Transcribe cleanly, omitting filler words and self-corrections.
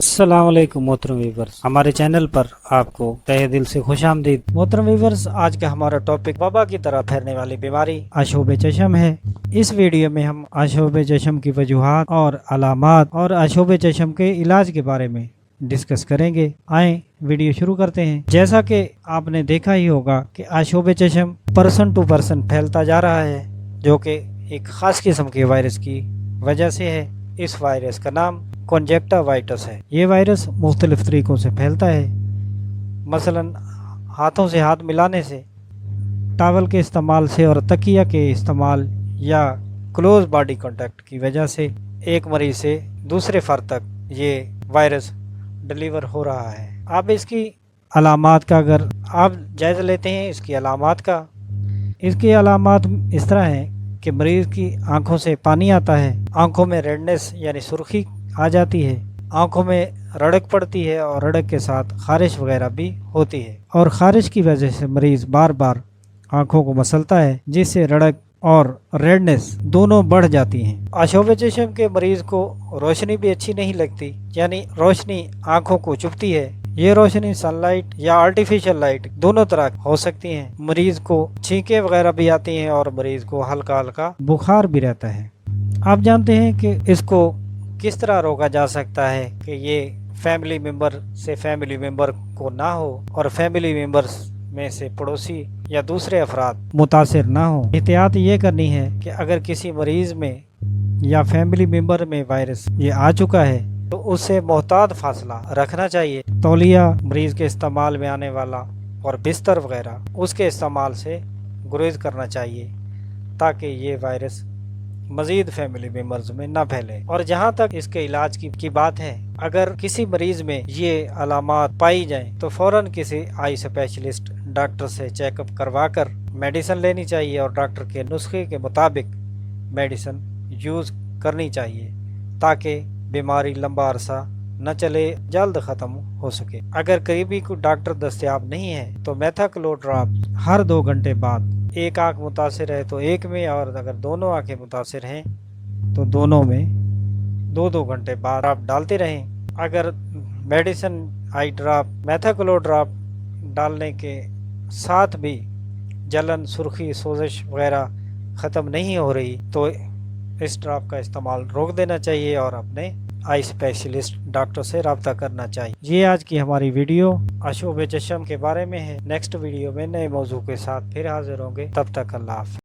السلام علیکم محترم ویورز، ہمارے چینل پر آپ کو تہہ دل سے خوش آمدید۔ محترم ویورز، آج کا ہمارا ٹاپک وبا کی طرح پھیلنے والی بیماری آشوب چشم ہے۔ اس ویڈیو میں ہم آشوب چشم کی وجوہات اور علامات اور آشوب چشم کے علاج کے بارے میں ڈسکس کریں گے۔ آئیں ویڈیو شروع کرتے ہیں۔ جیسا کہ آپ نے دیکھا ہی ہوگا کہ آشوب چشم پرسن ٹو پرسن پھیلتا جا رہا ہے، جو کہ ایک خاص قسم کے وائرس کی وجہ سے ہے۔ اس وائرس کا نام کنجکٹاوائٹس ہے۔ یہ وائرس مختلف طریقوں سے پھیلتا ہے، مثلا ہاتھوں سے ہاتھ ملانے سے، ٹاول کے استعمال سے اور تکیہ کے استعمال یا کلوز باڈی کانٹیکٹ کی وجہ سے ایک مریض سے دوسرے فرد تک یہ وائرس ڈیلیور ہو رہا ہے۔ اب اس کی علامات کا اگر آپ جائزہ لیتے ہیں، اس کی علامات اس طرح ہیں کہ مریض کی آنکھوں سے پانی آتا ہے، آنکھوں میں ریڈنس یعنی سرخی آ جاتی ہے، آنکھوں میں رڑک پڑتی ہے اور رڑک کے ساتھ خارش وغیرہ بھی ہوتی ہے، اور خارش کی وجہ سے مریض بار بار آنکھوں کو مسلتا ہے، جس سے رڑک اور ریڈنس دونوں بڑھ جاتی ہیں۔ آشوب چشم کے مریض کو روشنی بھی اچھی نہیں لگتی، یعنی روشنی آنکھوں کو چبھتی ہے۔ یہ روشنی سن لائٹ یا آرٹیفیشل لائٹ دونوں طرح ہو سکتی ہیں۔ مریض کو چھینکیں وغیرہ بھی آتی ہیں اور مریض کو ہلکا ہلکا بخار بھی رہتا ہے۔ آپ جانتے ہیں کہ اس کو کس طرح روکا جا سکتا ہے کہ یہ فیملی ممبر سے فیملی ممبر کو نہ ہو اور فیملی ممبرز میں سے پڑوسی یا دوسرے افراد متاثر نہ ہوں۔ احتیاط یہ کرنی ہے کہ اگر کسی مریض میں یا فیملی ممبر میں وائرس یہ آ چکا ہے تو اس سے محتاط فاصلہ رکھنا چاہیے۔ تولیہ مریض کے استعمال میں آنے والا اور بستر وغیرہ اس کے استعمال سے گریز کرنا چاہیے، تاکہ یہ وائرس مزید فیملی ممبرز میں نہ پھیلے۔ اور جہاں تک اس کے علاج کی بات ہے، اگر کسی مریض میں یہ علامات پائی جائیں تو فوراً کسی آئی اسپیشلسٹ ڈاکٹر سے چیک اپ کروا کر میڈیسن لینی چاہیے اور ڈاکٹر کے نسخے کے مطابق میڈیسن یوز کرنی چاہیے، تاکہ بیماری لمبا عرصہ نہ چلے، جلد ختم ہو سکے۔ اگر قریبی کوئی ڈاکٹر دستیاب نہیں ہے تو میتھاکلوڈراپ ہر 2 گھنٹے بعد، ایک آنکھ متاثر ہے تو ایک میں، اور اگر دونوں آنکھیں متاثر ہیں تو دونوں میں 2 گھنٹے بعد آپ ڈالتے رہیں۔ اگر میڈیسن آئی ڈراپ میتھاکلوڈراپ ڈالنے کے ساتھ بھی جلن، سرخی، سوزش وغیرہ ختم نہیں ہو رہی تو اس ڈراپ کا استعمال روک دینا چاہیے اور اپنے آئی اسپیشلسٹ ڈاکٹر سے رابطہ کرنا چاہیے۔ یہ آج کی ہماری ویڈیو آشوب چشم کے بارے میں ہے۔ نیکسٹ ویڈیو میں نئے موضوع کے ساتھ پھر حاضر ہوں گے، تب تک اللہ حافظ۔